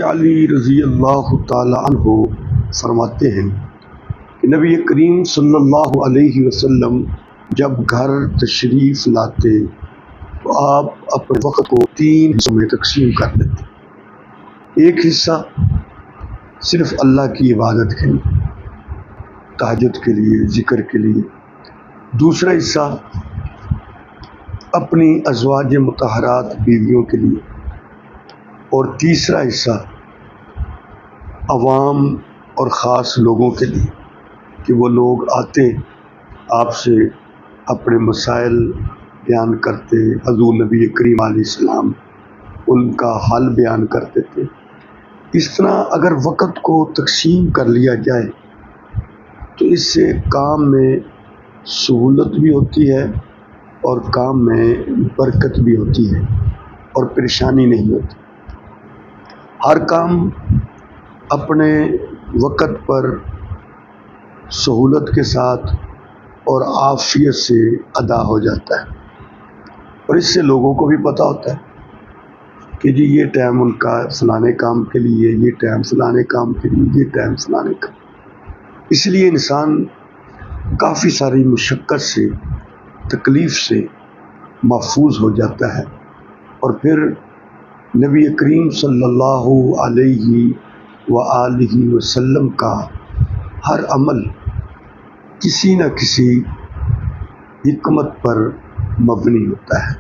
علی رضی اللہ تعالی عنہ فرماتے ہیں کہ نبی کریم صلی اللہ علیہ وسلم جب گھر تشریف لاتے تو آپ اپنے وقت کو 3 حصوں میں تقسیم کر دیتے۔ ایک حصہ صرف اللہ کی عبادت کے لیے، تہجد کے لیے، ذکر کے لیے۔ دوسرا حصہ اپنی ازواج مطہرات بیویوں کے لیے، اور تیسرا حصہ عوام اور خاص لوگوں کے لیے کہ وہ لوگ آتے آپ سے اپنے مسائل بیان کرتے، حضور نبی کریم علیہ السلام ان کا حل بیان کرتے تھے۔ اس طرح اگر وقت کو تقسیم کر لیا جائے تو اس سے کام میں سہولت بھی ہوتی ہے اور کام میں برکت بھی ہوتی ہے اور پریشانی نہیں ہوتی۔ ہر کام اپنے وقت پر سہولت کے ساتھ اور عافیت سے ادا ہو جاتا ہے، اور اس سے لوگوں کو بھی پتہ ہوتا ہے کہ جی یہ ٹائم ان کا فلانے کام کے لیے، یہ ٹائم فلانے کام کے لیے، یہ ٹائم فلانے کام۔ اس لیے انسان کافی ساری مشقت سے، تکلیف سے محفوظ ہو جاتا ہے، اور پھر نبی کریم صلی اللہ علیہ وآلہ وسلم کا ہر عمل کسی نہ کسی حکمت پر مبنی ہوتا ہے۔